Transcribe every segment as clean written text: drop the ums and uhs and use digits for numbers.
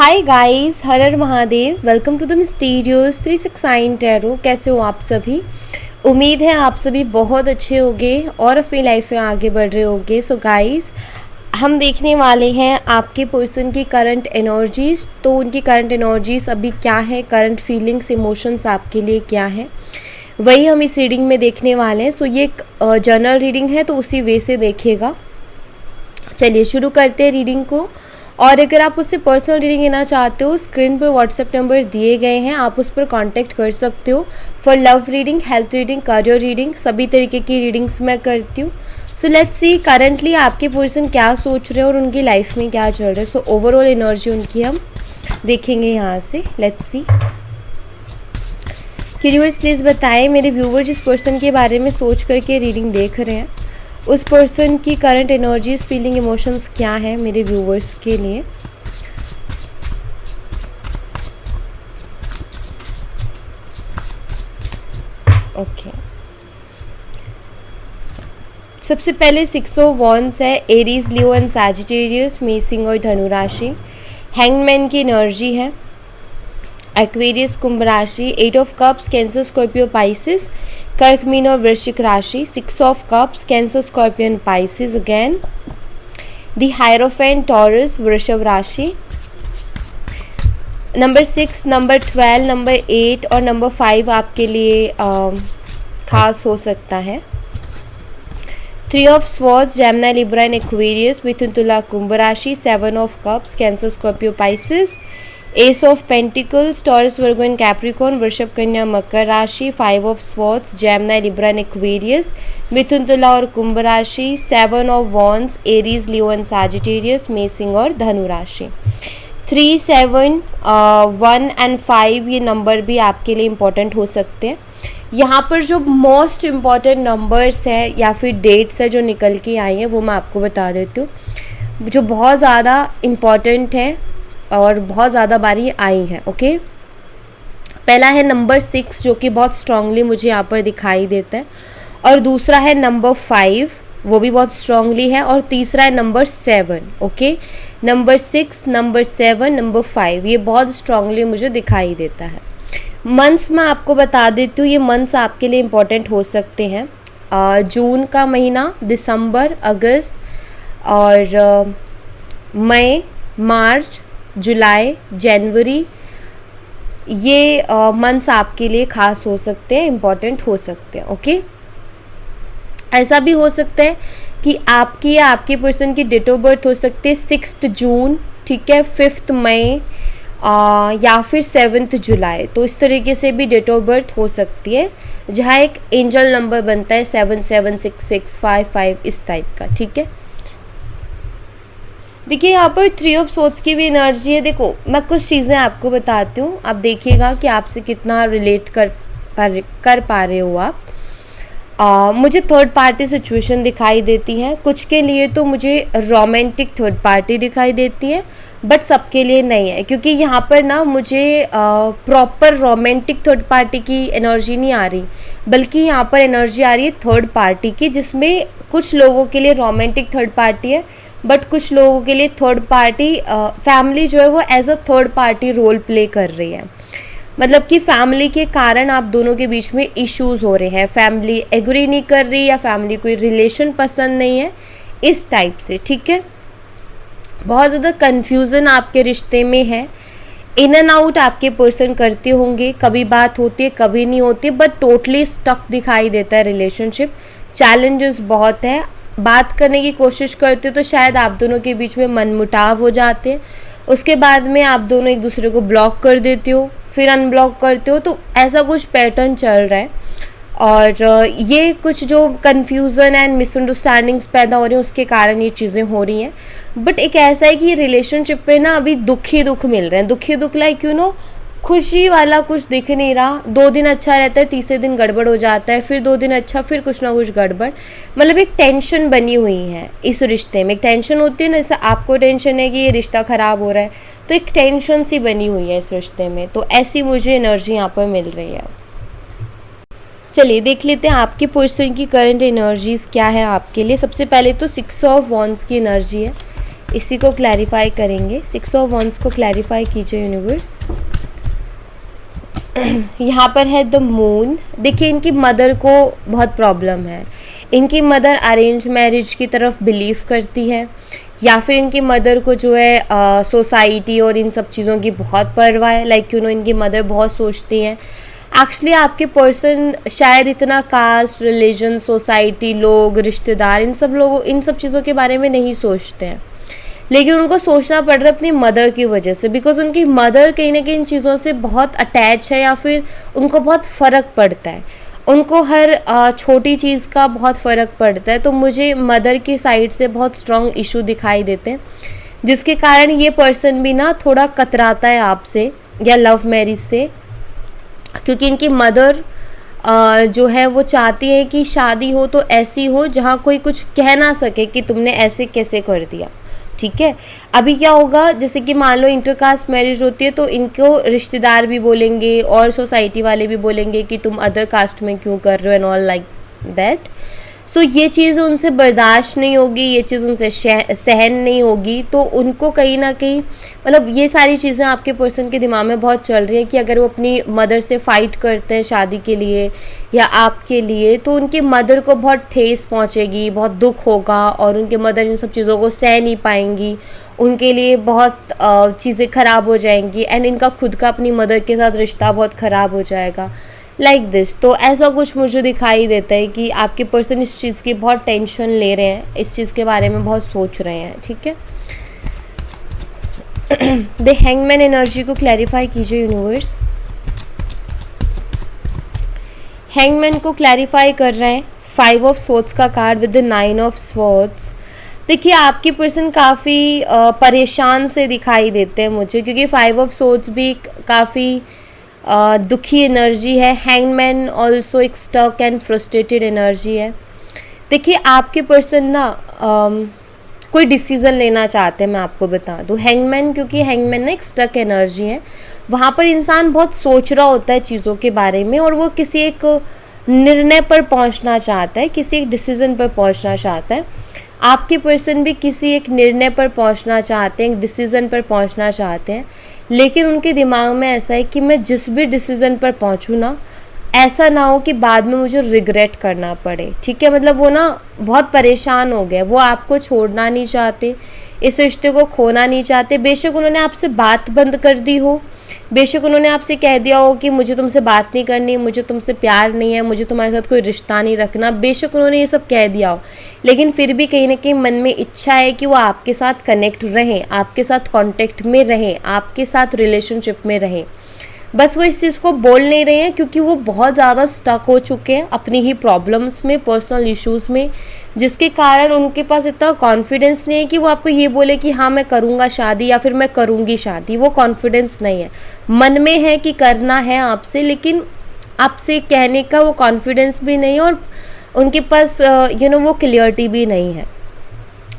Hi guys, Har Har Mahadev. Welcome to the mysterious 369 tarot. कैसे हो आप सभी? उम्मीद है आप सभी बहुत अच्छे होंगे और अपनी लाइफ में आगे बढ़ रहे होंगे। सो गाइस, हम देखने वाले हैं आपके पर्सन की करंट एनर्जीज़। तो उनकी करंट एनर्जीज़ अभी क्या है, करंट फीलिंग्स, इमोशंस आपके लिए क्या है, वही हम इस रीडिंग में देखने वाले हैं। सो ये एक जनरल रीडिंग है, तो उसी वे से देखिएगा। चलिए शुरू करते हैं रीडिंग को। और अगर आप उससे पर्सनल रीडिंग लेना चाहते हो, स्क्रीन पर व्हाट्सएप नंबर दिए गए हैं, आप उस पर कांटेक्ट कर सकते हो for love reading, health reading, career reading, सभी तरीके की रीडिंग्स मैं करती हूँ। सो लेट्स सी करंटली आपके पर्सन क्या सोच रहे हैं और उनकी लाइफ में क्या चल रहा है। सो ओवरऑल एनर्जी उनकी हम देखेंगे यहाँ से। Let's see. यूनिवर्स प्लीज़ बताएं मेरे व्यूवर जिस पर्सन के बारे में सोच करके रीडिंग देख रहे हैं, उस पर्सन की करंट एनर्जीज, फीलिंग, इमोशंस क्या है मेरे व्यूवर्स के लिए। ओके, सबसे पहले 6 ऑफ वॉन्ड्स है, एरीज, लियो एंड सैजिटेरियस, मेसिंग और धनु राशि। हैंगमैन की एनर्जी है, एक्वेरियस, कुंभ राशि। 8 of cups, Cancer, Scorpio, Pisces, कर्क, मीन और वृश्चिक राशि। 6 of cups, Cancer, Scorpio and Pisces again. The hierophant, taurus, वृषभ राशि। नंबर 6, नंबर 12, नंबर 8 और नंबर 5 आपके लिए खास हो सकता है। 3 of swords, Gemini, Libra and Aquarius, मिथुन, तुला, कुंभ राशि। 7 of cups, Cancer, Scorpio, Pisces. Ace of pentacles, Taurus, Virgo and Capricorn, वृषभ, कन्या, मकर राशि। 5 of swords, Gemini, Libra and Aquarius, मिथुन, तुला और कुंभ राशि। 7 of wands, Aries, Leo and Sagittarius, मेसिंग और धनु राशि। 3, 7, 1 एंड 5 ये नंबर भी आपके लिए इम्पोर्टेंट हो सकते हैं। यहाँ पर जो मोस्ट इम्पॉर्टेंट नंबर्स हैं या फिर डेट्स है जो निकल के आई हैं, वो मैं आपको बता देती हूँ, जो बहुत ज़्यादा इम्पॉर्टेंट है और बहुत ज़्यादा बारी आई है। ओके, पहला है नंबर 6 जो कि बहुत स्ट्रांगली मुझे यहाँ पर दिखाई देता है, और दूसरा है नंबर 5, वो भी बहुत स्ट्रांगली है, और तीसरा है number 7। Okay, number 6, number 7, number 5 ये बहुत स्ट्रांगली मुझे दिखाई देता है। मंथ्स मैं आपको बता देती हूँ, ये मंथ्स आपके लिए इम्पोर्टेंट हो सकते हैं। जून का महीना, दिसंबर, अगस्त और मई, मार्च, जुलाई, जनवरी, ये मंथ्स आपके लिए खास हो सकते हैं, इम्पॉर्टेंट हो सकते हैं। ओके, ऐसा भी हो सकता है कि आपकी या आपके पर्सन की डेट ऑफ बर्थ हो सकती है 6 जून, ठीक है, 5 मई या फिर 7 जुलाई। तो इस तरीके से भी डेट ऑफ बर्थ हो सकती है, जहाँ एक एंजल नंबर बनता है 776655 इस टाइप का। ठीक है, देखिए यहाँ पर 3 ऑफ सोर्ड्स की भी एनर्जी है। देखो, मैं कुछ चीज़ें आपको बताती हूँ, आप देखिएगा कि आपसे कितना रिलेट कर पा रहे हो आप। मुझे थर्ड पार्टी सिचुएशन दिखाई देती है, कुछ के लिए तो मुझे रोमांटिक थर्ड पार्टी दिखाई देती है, बट सबके लिए नहीं है, क्योंकि यहाँ पर ना मुझे प्रॉपर रोमांटिक थर्ड पार्टी की एनर्जी नहीं आ रही, बल्कि यहाँ पर एनर्जी आ रही है थर्ड पार्टी की, जिसमें कुछ लोगों के लिए रोमांटिक थर्ड पार्टी है, बट कुछ लोगों के लिए थर्ड पार्टी फैमिली जो है वो as a third party role play कर रही है। मतलब कि फैमिली के कारण आप दोनों के बीच में इश्यूज़ हो रहे हैं, फैमिली एग्री नहीं कर रही या फैमिली कोई रिलेशन पसंद नहीं है, इस टाइप से। ठीक है, बहुत ज़्यादा कन्फ्यूज़न आपके रिश्ते में है, इन एंड आउट आपके पर्सन करते होंगे, कभी बात होती है कभी नहीं होती, बट टोटली स्टक दिखाई देता है रिलेशनशिप। चैलेंजेस बहुत है, बात करने की कोशिश करते हो तो शायद आप दोनों के बीच में मनमुटाव हो जाते हैं, उसके बाद में आप दोनों एक दूसरे को ब्लॉक कर देते हो, फिर अनब्लॉक करते हो, तो ऐसा कुछ पैटर्न चल रहा है। और ये कुछ जो कन्फ्यूज़न एंड मिसअंडरस्टैंडिंग्स पैदा हो रही हैं उसके कारण ये चीज़ें हो रही हैं। बट एक ऐसा है कि ये रिलेशनशिप पे ना अभी दुख ही दुख मिल रहे हैं, दुख ही दुख, लाइक यू नो, खुशी वाला कुछ दिख नहीं रहा। 2 दिन अच्छा रहता है, तीसरे दिन गड़बड़ हो जाता है, फिर 2 दिन अच्छा, फिर कुछ ना कुछ गड़बड़। मतलब एक टेंशन बनी हुई है इस रिश्ते में। एक टेंशन होती है ना, जैसे आपको टेंशन है कि ये रिश्ता ख़राब हो रहा है, तो एक टेंशन सी बनी हुई है इस रिश्ते में। तो ऐसी मुझे एनर्जी यहाँ पर मिल रही है। चलिए देख लेते हैं आपके पर्सन की करंट एनर्जीज़ क्या है आपके लिए। सबसे पहले तो 6 ऑफ वॉन्ड्स की एनर्जी है, इसी को क्लैरिफाई करेंगे। 6 ऑफ वंस को क्लैरिफाई कीजिए यूनिवर्स। यहाँ पर है द मून। देखिए इनकी मदर को बहुत प्रॉब्लम है। इनकी मदर अरेंज मैरिज की तरफ बिलीव करती है, या फिर इनकी मदर को जो है सोसाइटी और इन सब चीज़ों की बहुत परवाह है। लाइक इनकी मदर बहुत सोचती हैं। एक्चुअली आपके पर्सन शायद इतना कास्ट, रिलीजन, सोसाइटी, लोग, रिश्तेदार, इन सब चीज़ों के बारे में नहीं सोचते हैं, लेकिन उनको सोचना पड़ रहा है अपनी मदर की वजह से, बिकॉज उनकी मदर कहीं ना कहीं इन चीज़ों से बहुत अटैच है, या फिर उनको बहुत फ़र्क पड़ता है, उनको हर छोटी चीज़ का बहुत फ़र्क पड़ता है। तो मुझे मदर की साइड से बहुत स्ट्रॉन्ग इशू दिखाई देते हैं, जिसके कारण ये पर्सन भी ना थोड़ा कतराता है आपसे या लव मैरिज से, क्योंकि इनकी मदर जो है वो चाहती है कि शादी हो तो ऐसी हो जहाँ कोई कुछ कह ना सके कि तुमने ऐसे कैसे कर दिया। ठीक है, अभी क्या होगा, जैसे कि मान लो इंटरकास्ट मैरिज होती है तो इनको रिश्तेदार भी बोलेंगे और सोसाइटी वाले भी बोलेंगे कि तुम अदर कास्ट में क्यों कर रहे हो एंड ऑल लाइक दैट। सो ये चीज़ उनसे बर्दाश्त नहीं होगी, ये चीज़ उनसे सहन नहीं होगी। तो उनको कहीं ना कहीं मतलब ये सारी चीज़ें आपके पर्सन के दिमाग में बहुत चल रही हैं कि अगर वो अपनी मदर से फ़ाइट करते हैं शादी के लिए या आपके लिए, तो उनकी मदर को बहुत ठेस पहुंचेगी, बहुत दुख होगा, और उनके मदर इन सब चीज़ों को सह नहीं पाएंगी, उनके लिए बहुत चीज़ें ख़राब हो जाएंगी, एंड इनका खुद का अपनी मदर के साथ रिश्ता बहुत ख़राब हो जाएगा लाइक दिस। तो ऐसा कुछ मुझे दिखाई देता है कि आपके पर्सन इस चीज़ की बहुत टेंशन ले रहे हैं, इस चीज़ के बारे में बहुत सोच रहे हैं। ठीक है, द हैंगमैन एनर्जी को क्लैरिफाई कीजिए यूनिवर्स। हैंगमैन को क्लैरिफाई कर रहे हैं 5 ऑफ स्वॉर्ड्स का card with the 9 of swords. देखिए आपकी पर्सन काफ़ी परेशान से दिखाई देते हैं मुझे, क्योंकि 5 ऑफ स्वॉर्ड्स भी काफ़ी दुखी एनर्जी है। हैंगमैन ऑल्सो एक स्टक एंड फ्रस्ट्रेटेड एनर्जी है। देखिए आपके पर्सन ना कोई डिसीज़न लेना चाहते हैं, मैं आपको बता दूँ। हैंगमैन, क्योंकि हैंगमैन ना एक स्टक एनर्जी है, वहाँ पर इंसान बहुत सोच रहा होता है चीज़ों के बारे में, और वो किसी एक निर्णय पर पहुँचना चाहता है, किसी एक डिसीज़न पर पहुँचना चाहता है। आपके पर्सन भी किसी एक निर्णय पर पहुंचना चाहते हैं, एक डिसीज़न पर पहुंचना चाहते हैं, लेकिन उनके दिमाग में ऐसा है कि मैं जिस भी डिसीज़न पर पहुंचूं ना, ऐसा ना हो कि बाद में मुझे रिग्रेट करना पड़े। ठीक है, मतलब वो ना बहुत परेशान हो गए, वो आपको छोड़ना नहीं चाहते, इस रिश्ते को खोना नहीं चाहते। बेशक उन्होंने आपसे बात बंद कर दी हो, बेशक उन्होंने आपसे कह दिया हो कि मुझे तुमसे बात नहीं करनी, मुझे तुमसे प्यार नहीं है, मुझे तुम्हारे साथ कोई रिश्ता नहीं रखना, बेशक उन्होंने ये सब कह दिया हो, लेकिन फिर भी कहीं ना कहीं मन में इच्छा है कि वो आपके साथ कनेक्ट रहें, आपके साथ कांटेक्ट में रहें, आपके साथ रिलेशनशिप में रहें। बस वो इस चीज़ को बोल नहीं रहे हैं, क्योंकि वो बहुत ज़्यादा स्टक हो चुके हैं अपनी ही प्रॉब्लम्स में, पर्सनल इश्यूज़ में, जिसके कारण उनके पास इतना कॉन्फिडेंस नहीं है कि वो आपको ये बोले कि हाँ मैं करूँगा शादी या फिर मैं करूँगी शादी। वो कॉन्फिडेंस नहीं है, मन में है कि करना है आपसे, लेकिन आपसे कहने का वो कॉन्फिडेंस भी नहीं है, और उनके पास वो क्लियरिटी भी नहीं है।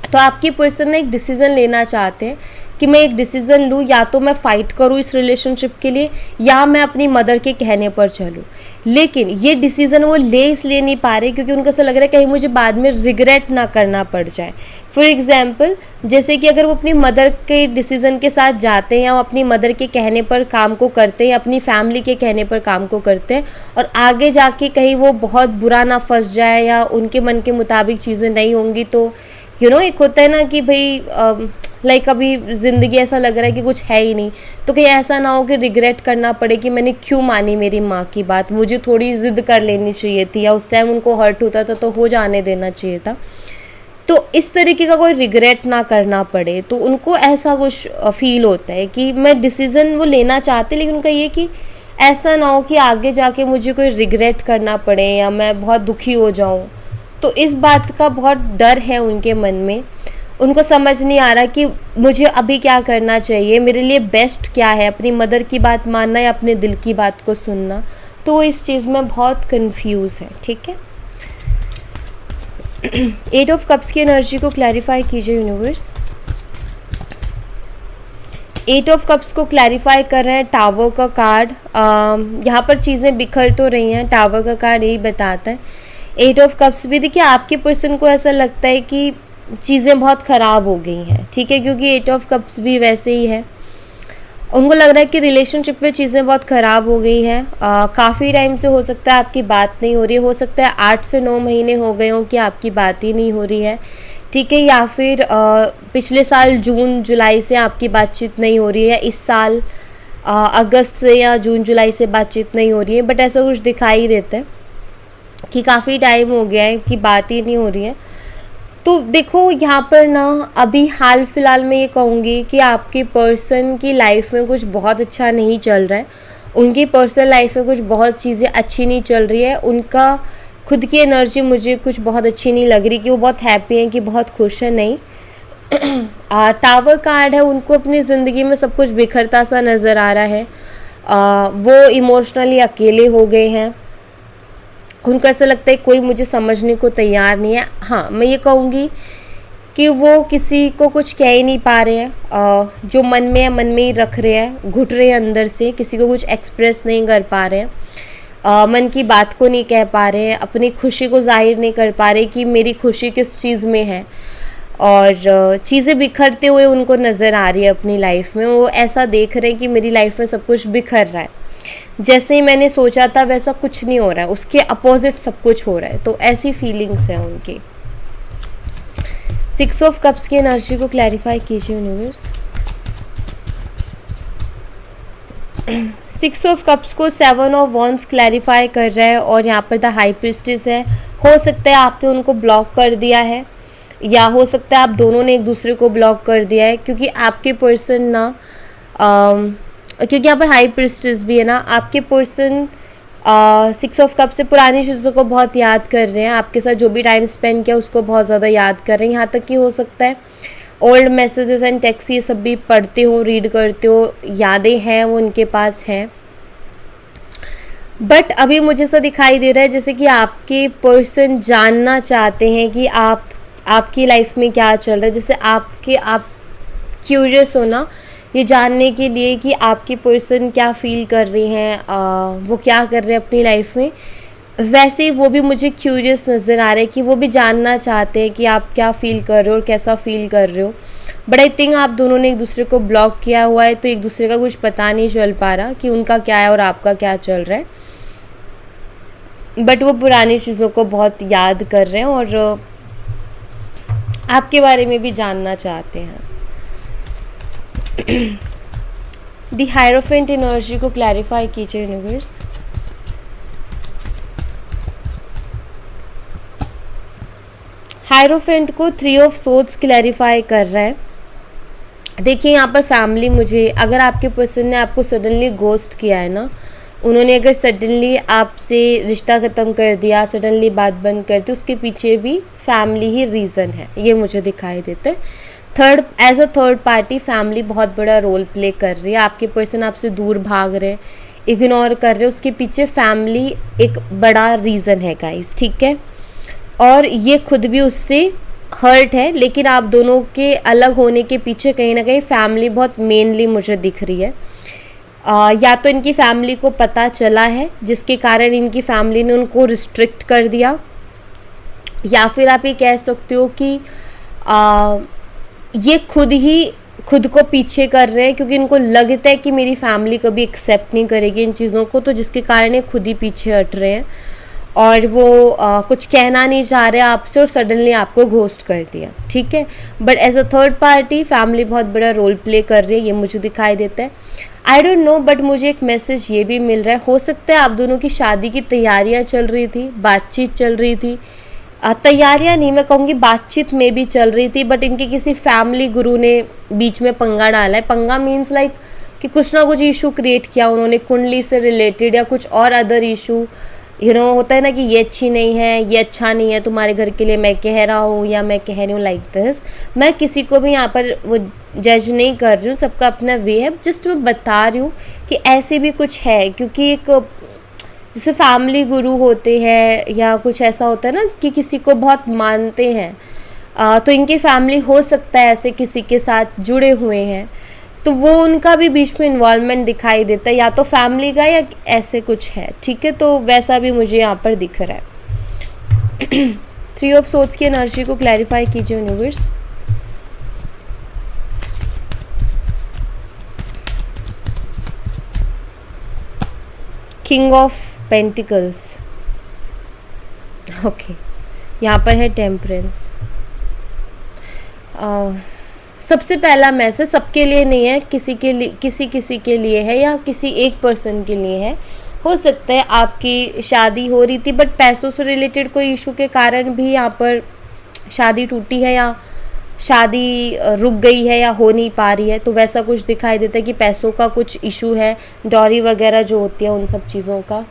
तो आपकी पर्सन ने एक डिसीज़न लेना चाहते हैं कि मैं एक डिसीज़न लूँ, या तो मैं फ़ाइट करूँ इस रिलेशनशिप के लिए, या मैं अपनी मदर के कहने पर चलूँ। लेकिन ये डिसीज़न वो ले इसलिए नहीं पा रहे क्योंकि उनको ऐसा लग रहा है कहीं मुझे बाद में रिग्रेट ना करना पड़ जाए। फॉर एग्ज़ाम्पल, जैसे कि अगर वो अपनी मदर के डिसीज़न के साथ जाते हैं, या वो अपनी मदर के कहने पर काम को करते हैं, या अपनी फैमिली के कहने पर काम को करते हैं, और आगे जाके कहीं वो बहुत बुरा ना फंस जाए या उनके मन के मुताबिक चीज़ें नहीं होंगी, तो एक होता है ना कि भाई लाइक अभी ज़िंदगी ऐसा लग रहा है कि कुछ है ही नहीं, तो कहीं ऐसा ना हो कि रिग्रेट करना पड़े कि मैंने क्यों मानी मेरी माँ की बात, मुझे थोड़ी ज़िद कर लेनी चाहिए थी, या उस टाइम उनको हर्ट होता था तो हो जाने देना चाहिए था। तो इस तरीके का कोई रिग्रेट ना करना पड़े, तो उनको ऐसा कुछ फील होता है कि मैं डिसीज़न वो लेना चाहते, लेकिन उनका ये कि ऐसा ना हो कि आगे जाके मुझे कोई रिग्रेट करना पड़े या मैं बहुत दुखी हो जाऊँ। तो इस बात का बहुत डर है उनके मन में। उनको समझ नहीं आ रहा कि मुझे अभी क्या करना चाहिए, मेरे लिए बेस्ट क्या है, अपनी मदर की बात मानना या अपने दिल की बात को सुनना। तो वो इस चीज़ में बहुत कंफ्यूज है। ठीक है, 8 ऑफ कप्स की एनर्जी को क्लैरिफाई कीजिए यूनिवर्स। 8 ऑफ कप्स को क्लैरिफाई कर रहे हैं टावर का कार्ड। यहाँ पर चीज़ें बिखर तो रही हैं, टावर का कार्ड यही बताता है। 8 ऑफ कप्स भी देखिए आपके पर्सन को ऐसा लगता है कि चीज़ें बहुत ख़राब हो गई हैं, ठीक है, क्योंकि 8 ऑफ कप्स भी वैसे ही है। उनको लग रहा है कि रिलेशनशिप में चीज़ें बहुत ख़राब हो गई हैं। काफ़ी टाइम से हो सकता है आपकी बात नहीं हो रही है, हो सकता है 8 से 9 महीने हो गए हों कि आपकी बात ही नहीं हो रही है, ठीक है, या फिर पिछले साल जून जुलाई से आपकी बातचीत नहीं हो रही है, इस साल अगस्त से या जून जुलाई से बातचीत नहीं हो रही है, बट ऐसा कुछ दिखाई देता है कि काफ़ी टाइम हो गया है कि बात ही नहीं हो रही है। तो देखो यहाँ पर ना अभी हाल फिलहाल में ये कहूँगी कि आपके पर्सन की लाइफ में कुछ बहुत अच्छा नहीं चल रहा है, उनकी पर्सनल लाइफ में कुछ बहुत चीज़ें अच्छी नहीं चल रही है, उनका खुद की एनर्जी मुझे कुछ बहुत अच्छी नहीं लग रही कि वो बहुत हैप्पी हैं, कि बहुत खुश हैं, नहीं। टावर कार्ड है, उनको अपनी ज़िंदगी में सब कुछ बिखरता सा नज़र आ रहा है। वो इमोशनली अकेले हो गए हैं, उनको ऐसा लगता है कोई मुझे समझने को तैयार नहीं है। हाँ, मैं ये कहूँगी कि वो किसी को कुछ कह ही नहीं पा रहे हैं, जो मन में है मन में ही रख रहे हैं, घुट रहे हैं अंदर से, किसी को कुछ एक्सप्रेस नहीं कर पा रहे हैं, मन की बात को नहीं कह पा रहे हैं, अपनी खुशी को जाहिर नहीं कर पा रहे कि मेरी खुशी किस चीज़ में है, और चीज़ें बिखरते हुए उनको नज़र आ रही है अपनी लाइफ में। वो ऐसा देख रहे हैं कि मेरी लाइफ में सब कुछ बिखर रहा है, जैसे ही मैंने सोचा था वैसा कुछ नहीं हो रहा है, उसके अपोजिट सब कुछ हो रहा है। तो ऐसी फीलिंग्स हैं उनकी। 6 ऑफ कप्स की एनर्जी को क्लैरिफाई कीजिए यूनिवर्स। 6 ऑफ कप्स को 7 ऑफ वॉन्ड्स क्लैरिफाई कर रहा है, और यहाँ पर द हाई प्रीस्टेस है। हो सकता है आपने उनको ब्लॉक कर दिया है, या हो सकता है आप दोनों ने एक दूसरे को ब्लॉक कर दिया है, क्योंकि आपके पर्सन ना क्योंकि यहाँ पर हाई प्रीस्टेस भी है ना, आपके पर्सन 6 ऑफ कप से पुरानी चीज़ों को बहुत याद कर रहे हैं, आपके साथ जो भी टाइम स्पेंड किया उसको बहुत ज़्यादा याद कर रहे हैं। यहाँ तक कि हो सकता है ओल्ड मैसेजेस एंड टेक्स्ट ये सब भी पढ़ते हो, रीड करते हो, यादें हैं वो उनके पास हैं। बट अभी मुझे ऐसा दिखाई दे रहा है जैसे कि आपके पर्सन जानना चाहते हैं कि आपकी लाइफ में क्या चल रहा है, जैसे आप क्यूरियस हो ना ये जानने के लिए कि आपके पर्सन क्या फील कर रहे हैं, वो क्या कर रहे हैं अपनी लाइफ में, वैसे ही वो भी मुझे क्यूरियस नज़र आ रहा है कि वो भी जानना चाहते हैं कि आप क्या फ़ील कर रहे हो और कैसा फ़ील कर रहे हो। बट आई थिंक आप दोनों ने एक दूसरे को ब्लॉक किया हुआ है, तो एक दूसरे का कुछ पता नहीं चल पा रहा कि उनका क्या है और आपका क्या चल रहा है। बट वो पुरानी चीज़ों को बहुत याद कर रहे हैं और आपके बारे में भी जानना चाहते हैं। दी हायरोफेंट एनर्जी को क्लैरिफाई कीजिए यूनिवर्स। हायरोफेंट को 3 ऑफ सोर्ड्स क्लैरिफाई कर रहा है। देखिए यहाँ पर फैमिली, मुझे अगर आपके पर्सन ने आपको सडनली गोस्ट किया है ना, उन्होंने अगर सडनली आपसे रिश्ता ख़त्म कर दिया, सडनली बात बंद कर दी, उसके पीछे भी फैमिली ही रीज़न है, ये मुझे दिखाई देता है। As a third party family बहुत बड़ा रोल प्ले कर रही है। आपके पर्सन आपसे दूर भाग रहे, इग्नोर कर रहे, उसके पीछे फैमिली एक बड़ा रीज़न है गाइस, ठीक है। और ये खुद भी उससे हर्ट है, लेकिन आप दोनों के अलग होने के पीछे कहीं ना कहीं फैमिली बहुत मेनली मुझे दिख रही है। या तो इनकी फैमिली को पता चला है जिसके कारण इनकी फैमिली ने उनको रिस्ट्रिक्ट कर दिया, या फिर आप ये कह सकते हो कि ये खुद को पीछे कर रहे हैं, क्योंकि इनको लगता है कि मेरी फैमिली कभी एक्सेप्ट नहीं करेगी इन चीज़ों को, तो जिसके कारण ये खुद ही पीछे हट रहे हैं और वो कुछ कहना नहीं चाह रहे आपसे और सडनली आपको घोस्ट कर दिया, ठीक है। But as a third party family बहुत बड़ा रोल प्ले कर रही है, ये मुझे दिखाई देता है। आई डोंट नो, बट मुझे एक मैसेज ये भी मिल रहा है, हो सकता है आप दोनों की शादी की तैयारियां चल रही थी, बातचीत चल रही थी, तैयारियां नहीं, मैं कहूँगी बातचीत में भी चल रही थी, बट इनके किसी फैमिली गुरु ने बीच में पंगा डाला है। पंगा मीन्स लाइक कि कुछ ना कुछ इशू क्रिएट किया उन्होंने कुंडली से रिलेटेड, या कुछ और अदर इशू, होता है ना कि ये अच्छी नहीं है, ये अच्छा नहीं है तुम्हारे घर के लिए, मैं कह रहा हूँ या मैं कह रही हूँ लाइक दिस। मैं किसी को भी यहाँ पर वो जज नहीं कर रही हूँ, सबका अपना वे है, जस्ट मैं बता रही हूँ कि ऐसे भी कुछ है, क्योंकि एक जैसे फैमिली गुरु होते हैं या कुछ ऐसा होता है ना कि किसी को बहुत मानते हैं, तो इनकी फैमिली हो सकता है ऐसे किसी के साथ जुड़े हुए हैं, तो वो उनका भी बीच में इन्वॉल्वमेंट दिखाई देता है, या तो फैमिली का या ऐसे कुछ है, ठीक है। तो वैसा भी मुझे यहाँ पर दिख रहा है। 3 ऑफ सोर्ड्स की एनर्जी को क्लैरिफाई कीजिए universe. King of pentacles, okay, यहाँ पर है टेम्परेंस। सबसे पहला मैसेज सबके लिए नहीं है, किसी के लिए है या किसी एक पर्सन के लिए है। हो सकता है आपकी शादी हो रही थी बट पैसों से रिलेटेड कोई इशू के कारण भी यहाँ पर शादी टूटी है या शादी रुक गई है या हो नहीं पा रही है, तो वैसा कुछ दिखाई देता है कि पैसों का कुछ इशू है, डॉरी वगैरह जो होती है उन सब चीज़ों का।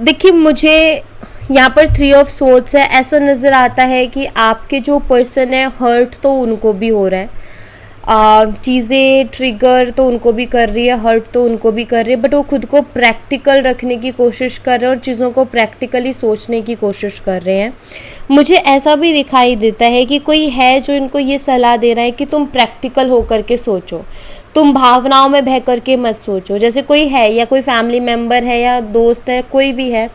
देखिए मुझे यहाँ पर 3 ऑफ सोर्ड्स है, ऐसा नज़र आता है कि आपके जो पर्सन है हर्ट तो उनको भी हो रहा है, चीज़ें ट्रिगर तो उनको भी कर रही है, हर्ट तो उनको भी कर रही है, बट वो खुद को प्रैक्टिकल रखने की कोशिश कर रहे हैं और चीज़ों को प्रैक्टिकली सोचने की कोशिश कर रहे हैं। मुझे ऐसा भी दिखाई देता है कि कोई है जो इनको ये सलाह दे रहा है कि तुम प्रैक्टिकल होकर के सोचो, तुम भावनाओं में बह करके मत सोचो। जैसे कोई है या कोई फैमिली मेम्बर है या दोस्त है, कोई भी है,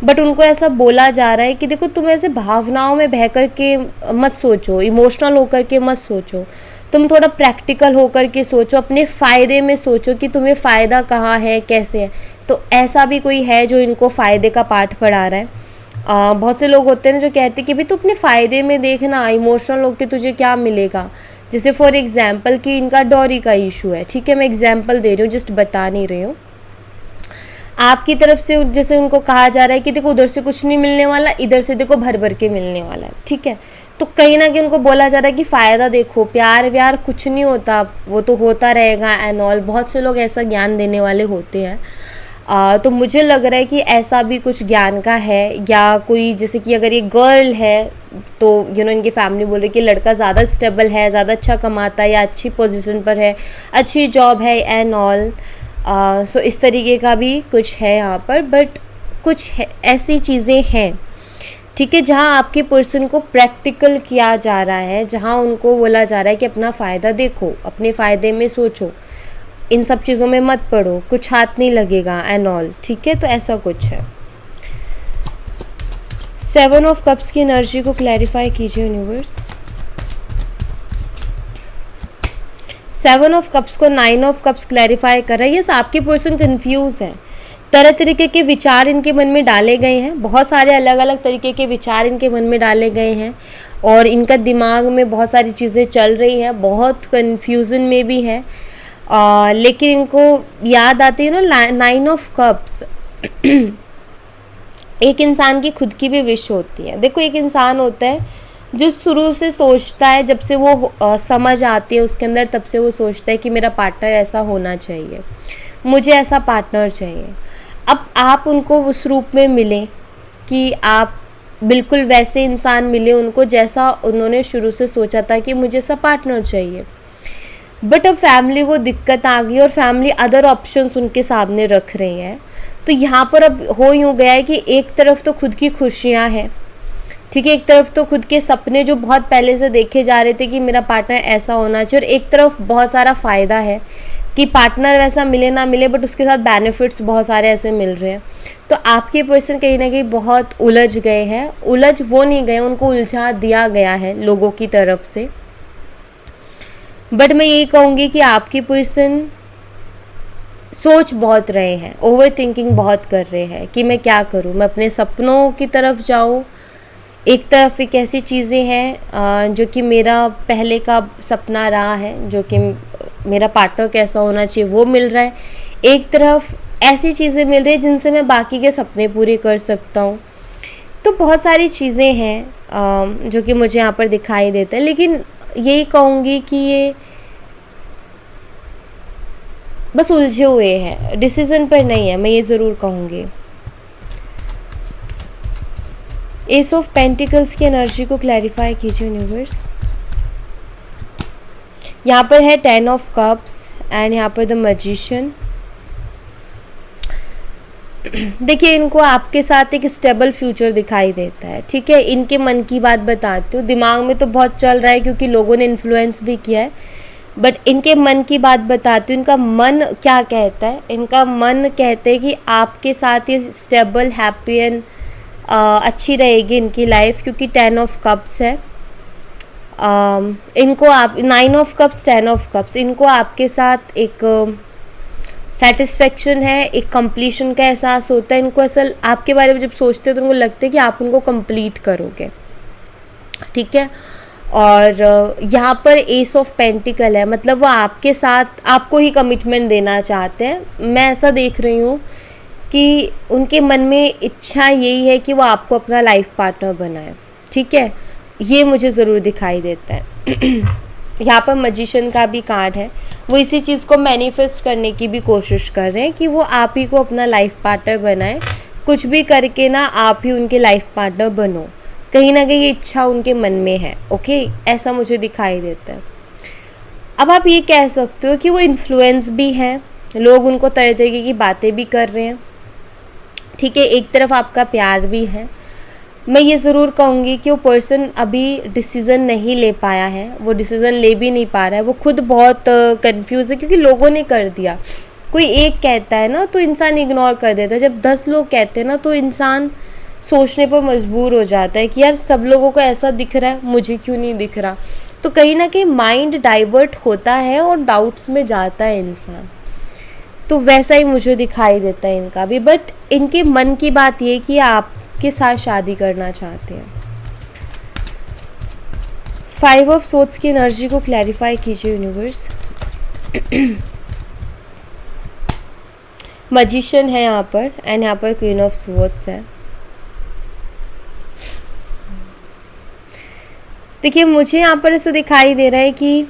बट उनको ऐसा बोला जा रहा है कि देखो तुम ऐसे भावनाओं में बह कर के मत सोचो, इमोशनल होकर के मत सोचो, तुम थोड़ा प्रैक्टिकल होकर के सोचो, अपने फ़ायदे में सोचो कि तुम्हें फ़ायदा कहाँ है, कैसे है। तो ऐसा भी कोई है जो इनको फ़ायदे का पाठ पढ़ा रहा है। बहुत से लोग होते हैं ना जो कहते हैं कि भाई तू अपने फ़ायदे में देखना, इमोशनल होकर तुझे क्या मिलेगा। जैसे फॉर एग्ज़ाम्पल कि इनका डॉरी का इशू है, ठीक है, मैं एग्जाम्पल दे रही हूँ, जस्ट बता नहीं रही हूँ। आपकी तरफ से जैसे उनको कहा जा रहा है कि देखो उधर से कुछ नहीं मिलने वाला, इधर से देखो भर भर के मिलने वाला है, ठीक है। तो कहीं ना कहीं उनको बोला जा रहा है कि फ़ायदा देखो, प्यार व्यार कुछ नहीं होता, वो तो होता रहेगा एंड ऑल। बहुत से लोग ऐसा ज्ञान देने वाले होते हैं। तो मुझे लग रहा है कि ऐसा भी कुछ ज्ञान का है, या कोई जैसे कि अगर ये गर्ल है तो इनकी फैमिली बोल रही कि लड़का ज़्यादा स्टेबल है, ज़्यादा अच्छा कमाता है या अच्छी पोजीशन पर है, अच्छी जॉब है एंड ऑल। सो इस तरीके का भी कुछ है यहाँ पर, बट कुछ है, ऐसी चीज़ें हैं, ठीक है, जहाँ आपके पर्सन को प्रैक्टिकल किया जा रहा है, जहाँ उनको बोला जा रहा है कि अपना फ़ायदा देखो, अपने फ़ायदे में सोचो, इन सब चीज़ों में मत पड़ो, कुछ हाथ नहीं लगेगा एंड ऑल, ठीक है। तो ऐसा कुछ है। 7 ऑफ कप्स की एनर्जी को क्लैरिफाई कीजिए यूनिवर्स। 7 ऑफ कप्स को 9 ऑफ कप्स क्लैरिफाई कर रहा है। यस, आपके पर्सन कंफ्यूज है, तरह तरीके के विचार इनके मन में डाले गए हैं, बहुत सारे अलग अलग तरीके के विचार इनके मन में डाले गए हैं और इनका दिमाग में बहुत सारी चीज़ें चल रही हैं, बहुत कन्फ्यूज़न में भी है। लेकिन इनको याद आती है ना 9 ऑफ कप्स। एक इंसान की खुद की भी विश होती है। देखो एक इंसान होता है जो शुरू से सोचता है, जब से वो समझ आती है उसके अंदर, तब से वो सोचता है कि मेरा पार्टनर ऐसा होना चाहिए, मुझे ऐसा पार्टनर चाहिए। अब आप उनको उस रूप में मिलें कि आप बिल्कुल वैसे इंसान मिले उनको जैसा उन्होंने शुरू से सोचा था कि मुझे ऐसा पार्टनर चाहिए। बट अब फैमिली को दिक्कत आ गई और फैमिली अदर ऑप्शंस उनके सामने रख रही है। तो यहाँ पर अब हो यूँ गया है कि एक तरफ तो खुद की खुशियाँ हैं, ठीक है, एक तरफ तो खुद के सपने जो बहुत पहले से देखे जा रहे थे कि मेरा पार्टनर ऐसा होना चाहिए, और एक तरफ बहुत सारा फ़ायदा है कि पार्टनर वैसा मिले ना मिले बट उसके साथ बेनिफिट्स बहुत सारे ऐसे मिल रहे हैं। तो आपके पर्सन कहीं ना कहीं बहुत उलझ गए हैं, उलझ वो नहीं गए, उनको उलझा दिया गया है लोगों की तरफ से। बट मैं यही कहूँगी कि आपकी पर्सन सोच बहुत रहे हैं, ओवर थिंकिंग बहुत कर रहे हैं कि मैं क्या करूँ, मैं अपने सपनों की तरफ जाऊँ। एक तरफ एक ऐसी चीज़ें हैं जो कि मेरा पहले का सपना रहा है, जो कि मेरा पार्टनर कैसा होना चाहिए वो मिल रहा है, एक तरफ ऐसी चीज़ें मिल रही हैं जिनसे मैं बाकी के सपने पूरे कर सकता हूँ। तो बहुत सारी चीज़ें हैं जो कि मुझे यहाँ पर दिखाई देता है, लेकिन यही कहूँगी कि ये बस उलझे हुए हैं, डिसीज़न पर नहीं है, मैं ये ज़रूर कहूँगी। एस ऑफ पेंटिकल्स की एनर्जी को क्लैरिफाई कीजिए यूनिवर्स। यहाँ पर है 10 ऑफ कप्स एंड यहाँ पर द मैजिशियन। देखिए इनको आपके साथ एक स्टेबल फ्यूचर दिखाई देता है, ठीक है। इनके मन की बात बताती हूँ, दिमाग में तो बहुत चल रहा है क्योंकि लोगों ने इन्फ्लुएंस भी किया है, बट इनके मन की बात बताती हूँ, इनका मन क्या कहता है। इनका मन कहते हैं कि आपके साथ ये स्टेबल, हैप्पी एंड अच्छी रहेगी इनकी लाइफ, क्योंकि 10 ऑफ कप्स है। इनको आप 9 ऑफ कप्स, 10 ऑफ कप्स, इनको आपके साथ एक सेटिस्फेक्शन है, एक कंप्लीशन का एहसास होता है। इनको असल आपके बारे में जब सोचते हैं तो उनको लगता है कि आप उनको कंप्लीट करोगे, ठीक है। और यहाँ पर एस ऑफ पेंटिकल है, मतलब वो आपके साथ आपको ही कमिटमेंट देना चाहते हैं। मैं ऐसा देख रही हूँ कि उनके मन में इच्छा यही है कि वो आपको अपना लाइफ पार्टनर बनाए, ठीक है। ये मुझे ज़रूर दिखाई देता है। यहाँ पर मैजिशियन का भी कार्ड है, वो इसी चीज़ को मैनिफेस्ट करने की भी कोशिश कर रहे हैं कि वो आप ही को अपना लाइफ पार्टनर बनाए। कुछ भी करके ना आप ही उनके लाइफ पार्टनर बनो, कहीं ना कहीं ये इच्छा उनके मन में है, ओके, ऐसा मुझे दिखाई देता है। अब आप ये कह सकते हो कि वो इन्फ्लुएंस भी हैं, लोग उनको तरह तरीके की बातें भी कर रहे हैं, ठीक है। एक तरफ आपका प्यार भी है। मैं ये ज़रूर कहूँगी कि वो पर्सन अभी डिसीज़न नहीं ले पाया है, वो डिसीज़न ले भी नहीं पा रहा है, वो खुद बहुत कंफ्यूज है, क्योंकि लोगों ने कर दिया। कोई एक कहता है ना तो इंसान इग्नोर कर देता है, जब 10 लोग कहते हैं ना तो इंसान सोचने पर मजबूर हो जाता है कि यार सब लोगों को ऐसा दिख रहा है, मुझे क्यों नहीं दिख रहा। तो कहीं ना कहीं माइंड डाइवर्ट होता है और डाउट्स में जाता है इंसान। तो वैसा ही मुझे दिखाई देता है इनका भी, बट इनके मन की बात ये कि आपके साथ शादी करना चाहते हैं। 5 ऑफ सोर्ड्स की एनर्जी को क्लैरिफाई कीजिए यूनिवर्स। मैजिशियन है यहाँ पर एंड यहाँ पर क्वीन ऑफ सोर्ड्स है। देखिए मुझे यहाँ पर ऐसा दिखाई दे रहा है कि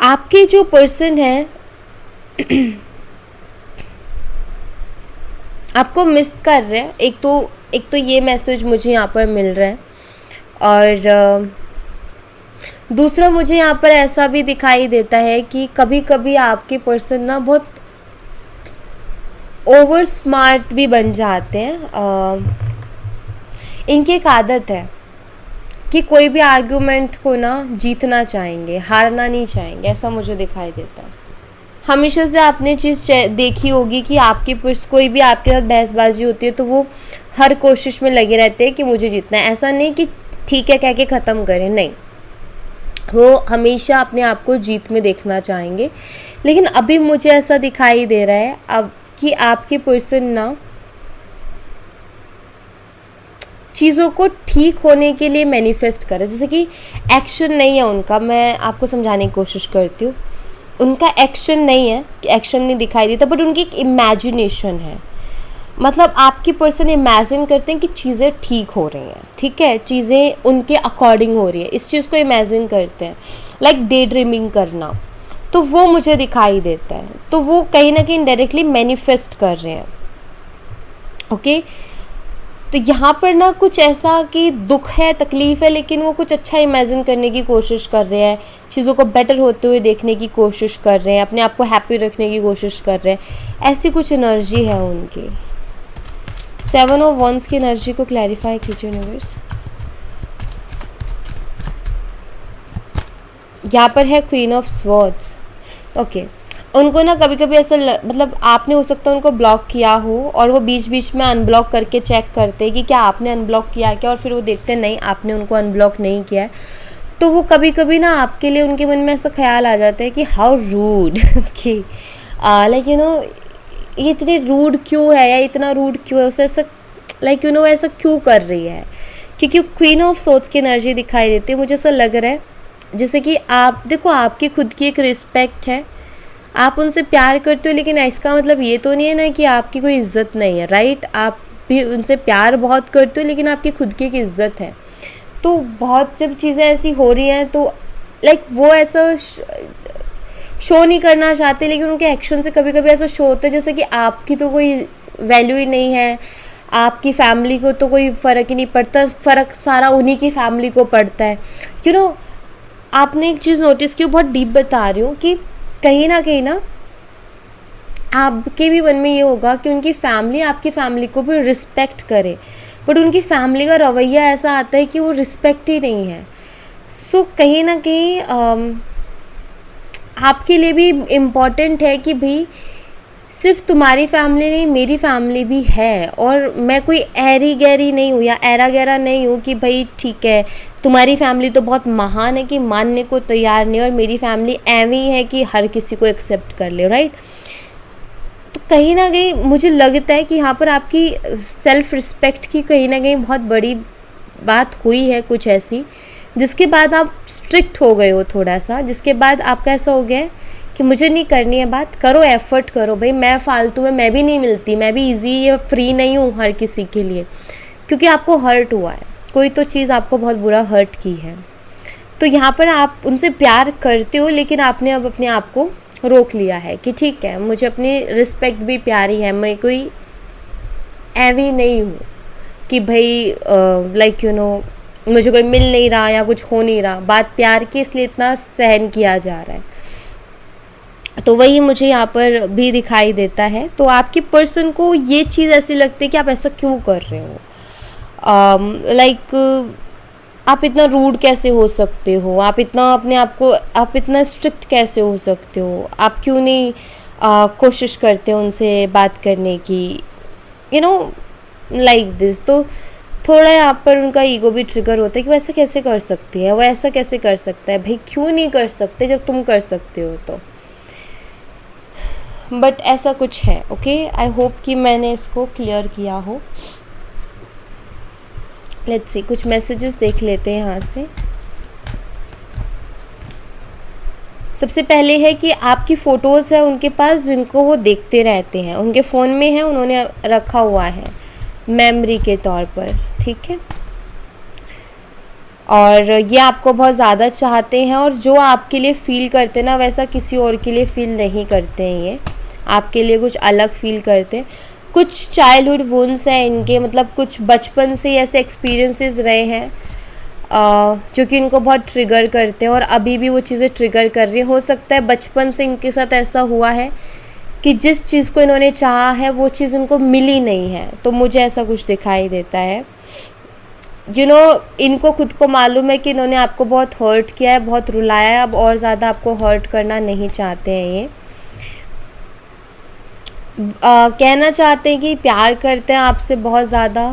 आपके जो पर्सन है आपको मिस कर रहे हैं। एक तो ये मैसेज मुझे यहाँ पर मिल रहा है, और दूसरा मुझे यहाँ पर ऐसा भी दिखाई देता है कि कभी कभी आपके पर्सन ना बहुत ओवर स्मार्ट भी बन जाते हैं। इनकी एक आदत है कि कोई भी आर्गुमेंट को ना जीतना चाहेंगे, हारना नहीं चाहेंगे, ऐसा मुझे दिखाई देता है। हमेशा से आपने चीज़ देखी होगी कि आपके कोई भी आपके साथ बहसबाजी होती है तो वो हर कोशिश में लगे रहते हैं कि मुझे जीतना है। ऐसा नहीं कि ठीक है कह के ख़त्म करें, नहीं, वो हमेशा अपने आप को जीत में देखना चाहेंगे। लेकिन अभी मुझे ऐसा दिखाई दे रहा है अब कि आपके पर्सन ना चीज़ों को ठीक होने के लिए मैनिफेस्ट करे, जैसे कि एक्शन नहीं है उनका। मैं आपको समझाने की कोशिश करती हूँ, उनका एक्शन नहीं है, एक्शन नहीं दिखाई देता, बट उनकी एक इमेजिनेशन है। मतलब आपकी पर्सन इमेजिन करते हैं कि चीज़ें ठीक हो रही हैं, ठीक है, चीज़ें उनके अकॉर्डिंग हो रही है, इस चीज़ को इमेजिन करते हैं, लाइक डे ड्रीमिंग करना। तो वो मुझे दिखाई देता है, तो वो कहीं ना कहीं डायरेक्टली मैनिफेस्ट कर रहे हैं, ओके। तो यहाँ पर ना कुछ ऐसा कि दुख है, तकलीफ़ है, लेकिन वो कुछ अच्छा इमेजिन करने की कोशिश कर रहे हैं, चीज़ों को बेटर होते हुए देखने की कोशिश कर रहे हैं, अपने आप को हैप्पी रखने की कोशिश कर रहे हैं। ऐसी कुछ एनर्जी है उनकी। 7 ऑफ वंस की एनर्जी को क्लैरिफाई कीजिए यूनिवर्स। यहाँ पर है क्वीन ऑफ स्वॉर्ड्स, ओके। उनको ना कभी कभी ऐसा मतलब आपने हो सकता है उनको ब्लॉक किया हो और वो बीच बीच में अनब्लॉक करके चेक करते हैं कि क्या आपने अनब्लॉक किया क्या, और फिर वो देखते हैं नहीं आपने उनको अनब्लॉक नहीं किया है। तो वो कभी कभी ना आपके लिए उनके मन में ऐसा ख्याल आ जाता है कि हाउ रूड कि लाइक यू नो ये इतनी रूड क्यों है, या इतना रूड क्यों है, उसे ऐसा लाइक यू नो ऐसा क्यों कर रही है। क्योंकि क्वीन ऑफ सोर्ड्स की एनर्जी दिखाई देती है, मुझे ऐसा लग रहा है जैसे कि आप देखो आपकी खुद की एक रिस्पेक्ट है, आप उनसे प्यार करते हो, लेकिन इसका मतलब ये तो नहीं है ना कि आपकी कोई इज्जत नहीं है, राइट। आप भी उनसे प्यार बहुत करते हो लेकिन आपकी खुद की एक इज्जत है। तो बहुत जब चीज़ें ऐसी हो रही हैं तो लाइक वो ऐसा शो नहीं करना चाहते, लेकिन उनके एक्शन से कभी कभी ऐसा शो होता है जैसे कि आपकी तो कोई वैल्यू ही नहीं है, आपकी फैमिली को तो कोई फ़र्क ही नहीं पड़ता, फ़र्क सारा उन्हीं की फैमिली को पड़ता है। यू नो आपने एक चीज़ नोटिस की, बहुत डीप बता रही हूँ, कि कहीं ना आपके भी मन में ये होगा कि उनकी फैमिली आपकी फैमिली को भी रिस्पेक्ट करे, बट उनकी फैमिली का रवैया ऐसा आता है कि वो रिस्पेक्ट ही नहीं है। सो कहीं ना कहीं आपके लिए भी इम्पॉर्टेंट है कि भाई सिर्फ तुम्हारी फैमिली नहीं, मेरी फैमिली भी है, और मैं कोई ऐरी गैरी नहीं हूँ या ऐरा गैरा नहीं हूँ कि भाई ठीक है तुम्हारी फैमिली तो बहुत महान है कि मानने को तैयार नहीं, और मेरी फैमिली ऐवी है कि हर किसी को एक्सेप्ट कर ले, राइट। तो कहीं ना कहीं मुझे लगता है कि यहाँ पर आपकी सेल्फ रिस्पेक्ट की कहीं ना कहीं बहुत बड़ी बात हुई है कुछ ऐसी, जिसके बाद आप स्ट्रिक्ट हो गए हो थोड़ा सा, जिसके बाद आपका ऐसा हो गया है कि मुझे नहीं करनी है बात, करो एफर्ट करो भाई, मैं फालतू में मैं भी नहीं मिलती, मैं भी इजी या फ्री नहीं हूँ हर किसी के लिए, क्योंकि आपको हर्ट हुआ है, कोई तो चीज़ आपको बहुत बुरा हर्ट की है। तो यहाँ पर आप उनसे प्यार करते हो, लेकिन आपने अब अपने आप को रोक लिया है कि ठीक है मुझे अपनी रिस्पेक्ट भी प्यारी है, मैं कोई ऐवी नहीं हूँ कि भाई लाइक यू नो मुझे कोई मिल नहीं रहा या कुछ हो नहीं रहा, बात प्यार की इसलिए इतना सहन किया जा रहा है। तो वही मुझे यहाँ पर भी दिखाई देता है। तो आपके पर्सन को ये चीज़ ऐसी लगती है कि आप ऐसा क्यों कर रहे हो, लाइक आप इतना रूड कैसे हो सकते हो, आप इतना अपने आप को आप इतना स्ट्रिक्ट कैसे हो सकते हो, आप क्यों नहीं कोशिश करते हो उनसे बात करने की, यू नो लाइक दिस। तो थोड़ा यहाँ पर उनका ईगो भी ट्रिगर होता है कि वो ऐसा कैसे कर सकती है, वो ऐसा कैसे कर सकता है, भाई क्यों नहीं कर सकते जब तुम कर सकते हो तो। बट ऐसा कुछ है, ओके। आई होप कि मैंने इसको क्लियर किया हो। लेट्स सी, कुछ मैसेजेस देख लेते हैं यहाँ से। सबसे पहले है कि आपकी फ़ोटोज़ है उनके पास जिनको वो देखते रहते हैं, उनके फ़ोन में है, उन्होंने रखा हुआ है मेमोरी के तौर पर, ठीक है। और ये आपको बहुत ज़्यादा चाहते हैं, और जो आपके लिए फ़ील करते हैं ना वैसा किसी और के लिए फ़ील नहीं करते हैं, ये आपके लिए कुछ अलग फ़ील करते हैं। कुछ चाइल्डहुड वुंड्स हैं इनके, मतलब कुछ बचपन से ऐसे एक्सपीरियंसेस रहे हैं जो कि इनको बहुत ट्रिगर करते हैं, और अभी भी वो चीज़ें ट्रिगर कर रही हैं। हो सकता है बचपन से इनके साथ ऐसा हुआ है कि जिस चीज़ को इन्होंने चाहा है वो चीज़ इनको मिली नहीं है, तो मुझे ऐसा कुछ दिखाई देता है। यू नो इनको खुद को मालूम है कि इन्होंने आपको बहुत हर्ट किया है, बहुत रुलाया है, अब और ज़्यादा आपको हर्ट करना नहीं चाहते हैं ये। कहना चाहते हैं कि प्यार करते हैं आपसे बहुत ज़्यादा,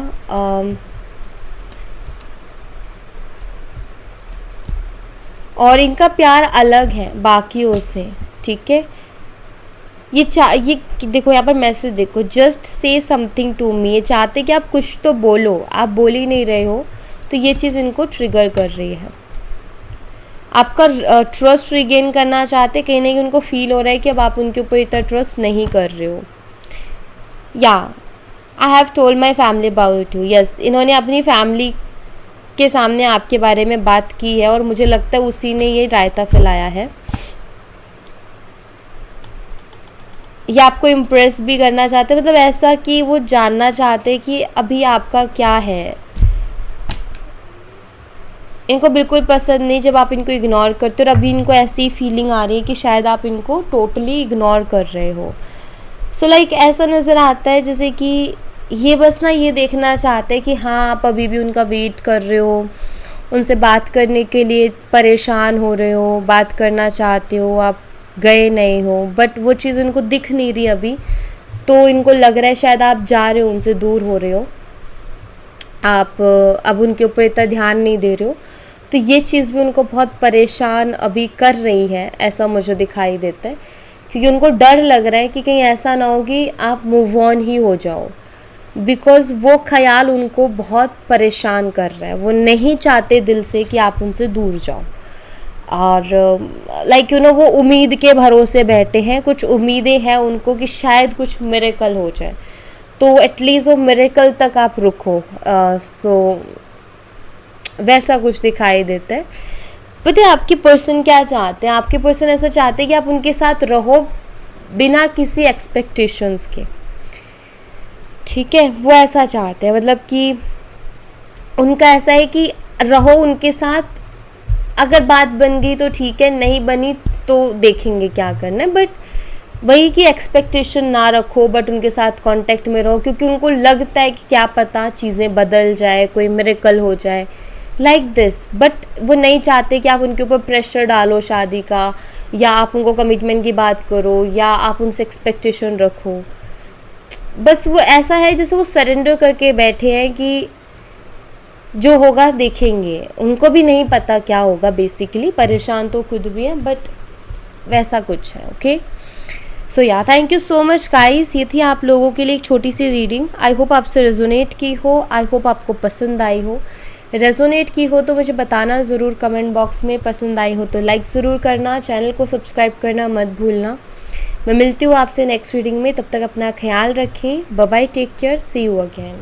और इनका प्यार अलग है बाकियों से, ठीक है। ये देखो यहाँ पर मैसेज देखो, just say something to me, ये चाहते कि आप कुछ तो बोलो, आप बोल ही नहीं रहे हो, तो ये चीज़ इनको ट्रिगर कर रही है। आपका ट्रस्ट रिगेन करना चाहते, कहीं ना कहीं उनको फील हो रहा है कि अब आप उनके ऊपर इतना ट्रस्ट नहीं कर रहे हो। या I have told my family about you, yes, इन्होंने अपनी फैमिली के सामने आपके बारे में बात की है, और मुझे लगता है उसी ने ये रायता फैलाया है। या आपको इम्प्रेस भी करना चाहते, मतलब ऐसा कि वो जानना चाहते कि अभी आपका क्या है। इनको बिल्कुल पसंद नहीं जब आप इनको इग्नोर करते हो, और अभी इनको ऐसी फीलिंग आ रही है कि शायद आप इनको टोटली इग्नोर कर रहे हो। सो लाइक ऐसा नज़र आता है जैसे कि ये बस ना ये देखना चाहते हैं कि हाँ आप अभी भी उनका वेट कर रहे हो, उनसे बात करने के लिए परेशान हो रहे हो, बात करना चाहते हो, आप गए नहीं हो, बट वो चीज़ इनको दिख नहीं रही अभी, तो इनको लग रहा है शायद आप जा रहे हो, उनसे दूर हो रहे हो, आप अब उनके ऊपर इतना ध्यान नहीं दे रहे हो। तो ये चीज़ भी उनको बहुत परेशान अभी कर रही है, ऐसा मुझे दिखाई देता है, क्योंकि उनको डर लग रहा है कि कहीं ऐसा ना हो कि आप मूव ऑन ही हो जाओ, बिकॉज़ वो ख्याल उनको बहुत परेशान कर रहा है। वो नहीं चाहते दिल से कि आप उनसे दूर जाओ, और लाइक यू नो वो उम्मीद के भरोसे बैठे हैं, कुछ उम्मीदें हैं उनको कि शायद कुछ मिरेकल हो जाए, तो एटलीस्ट वो मिरेकल तक आप रुको। सो वैसा कुछ दिखाई देता है। पता है आपके पर्सन क्या चाहते हैं? आपके पर्सन ऐसा चाहते हैं कि आप उनके साथ रहो बिना किसी एक्सपेक्टेशंस के, ठीक है, वो ऐसा चाहते हैं, मतलब कि उनका ऐसा है कि रहो उनके साथ, अगर बात बन गई तो ठीक है, नहीं बनी तो देखेंगे क्या करना है, बट वही कि एक्सपेक्टेशन ना रखो, बट उनके साथ कांटेक्ट में रहो, क्योंकि उनको लगता है कि क्या पता चीज़ें बदल जाए, कोई मिरेकल हो जाए लाइक दिस। बट वो नहीं चाहते कि आप उनके ऊपर प्रेशर डालो शादी का, या आप उनको कमिटमेंट की बात करो, या आप उनसे एक्सपेक्टेशन रखो। बस वो ऐसा है जैसे वो सरेंडर करके बैठे हैं कि जो होगा देखेंगे। उनको भी नहीं पता क्या होगा, बेसिकली परेशान तो खुद भी हैं, बट वैसा कुछ है। ओके, सो या thank you so much guys. ये थी आप लोगों के लिए एक छोटी सी रीडिंग। आई होप आपसे रेजोनेट की हो, आई होप आपको पसंद आई हो। रेजोनेट की हो तो मुझे बताना ज़रूर कमेंट बॉक्स में, पसंद आई हो तो लाइक ज़रूर करना, चैनल को सब्सक्राइब करना मत भूलना। मैं मिलती हूँ आपसे नेक्स्ट रीडिंग में, तब तक अपना ख्याल रखें। Bye bye, take care, see you again.